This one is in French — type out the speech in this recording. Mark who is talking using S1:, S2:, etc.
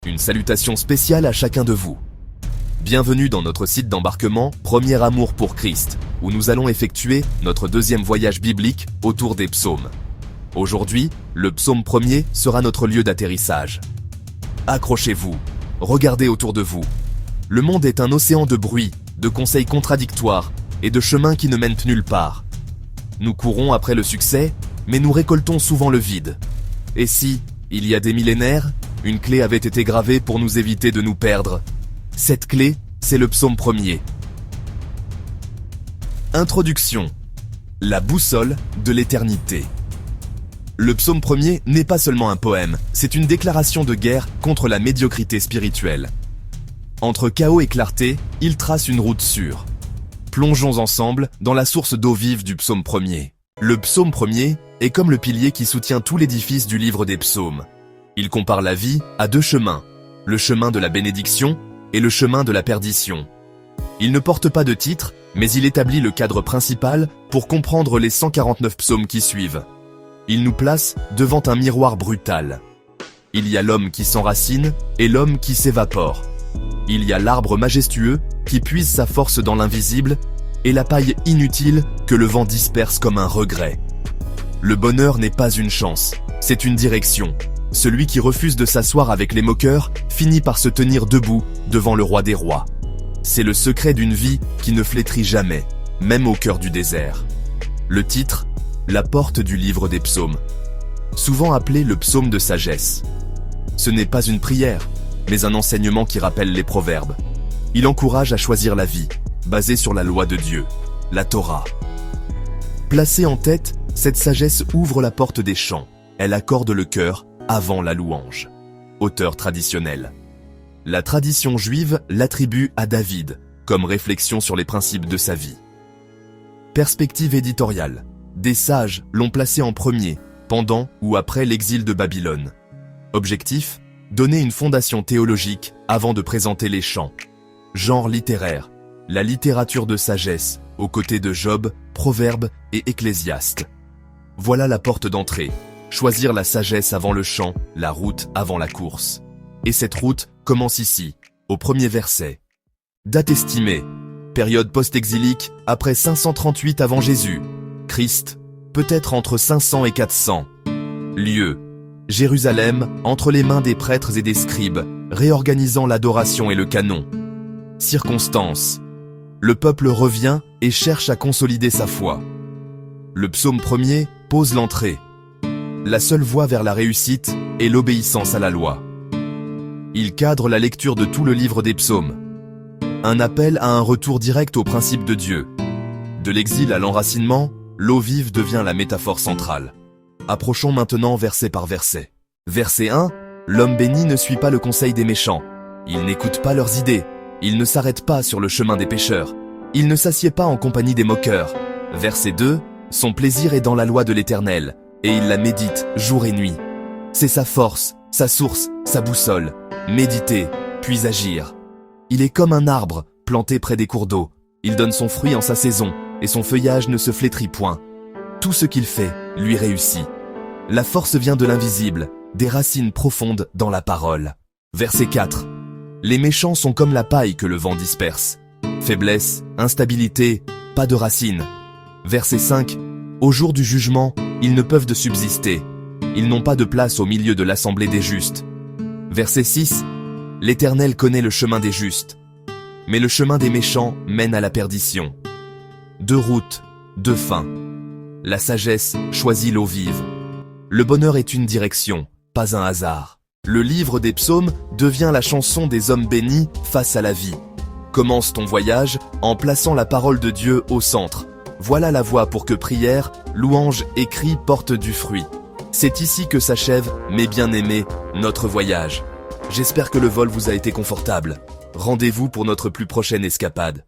S1: Une salutation spéciale à chacun de vous. Bienvenue dans notre site d'embarquement Premier Amour pour Christ, où nous allons effectuer notre deuxième voyage biblique autour des psaumes. Aujourd'hui, le psaume 1er sera notre lieu d'atterrissage. Accrochez-vous, regardez autour de vous. Le monde est un océan de bruit, de conseils contradictoires et de chemins qui ne mènent nulle part. Nous courons après le succès, mais nous récoltons souvent le vide. Et si, il y a des millénaires, une clé avait été gravée pour nous éviter de nous perdre? Cette clé, c'est le psaume 1er. Introduction. La boussole de l'éternité. Le psaume 1er n'est pas seulement un poème, c'est une déclaration de guerre contre la médiocrité spirituelle. Entre chaos et clarté, il trace une route sûre. Plongeons ensemble dans la source d'eau vive du psaume 1er. Le psaume 1er est comme le pilier qui soutient tout l'édifice du livre des psaumes. Il compare la vie à deux chemins, le chemin de la bénédiction et le chemin de la perdition. Il ne porte pas de titre, mais il établit le cadre principal pour comprendre les 149 psaumes qui suivent. Il nous place devant un miroir brutal. Il y a l'homme qui s'enracine et l'homme qui s'évapore. Il y a l'arbre majestueux qui puise sa force dans l'invisible et la paille inutile que le vent disperse comme un regret. Le bonheur n'est pas une chance, c'est une direction. Celui qui refuse de s'asseoir avec les moqueurs finit par se tenir debout devant le roi des rois. C'est le secret d'une vie qui ne flétrit jamais, même au cœur du désert. Le titre, la porte du livre des psaumes. Souvent appelé le psaume de sagesse. Ce n'est pas une prière, mais un enseignement qui rappelle les proverbes. Il encourage à choisir la vie, basée sur la loi de Dieu, la Torah. Placée en tête, cette sagesse ouvre la porte des chants. Elle accorde le cœur avant la louange. Auteur traditionnel. La tradition juive l'attribue à David, comme réflexion sur les principes de sa vie. Perspective éditoriale. Des sages l'ont placé en premier, pendant ou après l'exil de Babylone. Objectif, donner une fondation théologique avant de présenter les chants. Genre littéraire, la littérature de sagesse, aux côtés de Job, Proverbes et Ecclésiaste. Voilà la porte d'entrée. Choisir la sagesse avant le chant, la route avant la course. Et cette route commence ici, au premier verset. Date estimée, période post-exilique, après 538 avant Jésus. Christ, peut-être entre 500 et 400. Lieu, Jérusalem, entre les mains des prêtres et des scribes, réorganisant l'adoration et le canon. Circonstances, le peuple revient et cherche à consolider sa foi. Le psaume 1er pose l'entrée. La seule voie vers la réussite est l'obéissance à la loi. Il cadre la lecture de tout le livre des psaumes. Un appel à un retour direct aux principes de Dieu. De l'exil à l'enracinement, l'eau vive devient la métaphore centrale. Approchons maintenant verset par verset. Verset 1, l'homme béni ne suit pas le conseil des méchants. Il n'écoute pas leurs idées. Il ne s'arrête pas sur le chemin des pécheurs. Il ne s'assied pas en compagnie des moqueurs. Verset 2, son plaisir est dans la loi de l'Éternel, et il la médite jour et nuit. C'est sa force, sa source, sa boussole. Méditer, puis agir. Il est comme un arbre planté près des cours d'eau. Il donne son fruit en sa saison, et son feuillage ne se flétrit point. Tout ce qu'il fait lui réussit. La force vient de l'invisible, des racines profondes dans la parole. Verset 4. Les méchants sont comme la paille que le vent disperse. Faiblesse, instabilité, pas de racines. Verset 5. Au jour du jugement, ils ne peuvent de subsister. Ils n'ont pas de place au milieu de l'assemblée des justes. Verset 6. L'Éternel connaît le chemin des justes, mais le chemin des méchants mène à la perdition. Deux routes, deux fins. La sagesse choisit l'eau vive. Le bonheur est une direction, pas un hasard. Le livre des psaumes devient la chanson des hommes bénis face à la vie. Commence ton voyage en plaçant la parole de Dieu au centre. Voilà la voie pour que prière, louange et cri portent du fruit. C'est ici que s'achève, mes bien-aimés, notre voyage. J'espère que le vol vous a été confortable. Rendez-vous pour notre plus prochaine escapade.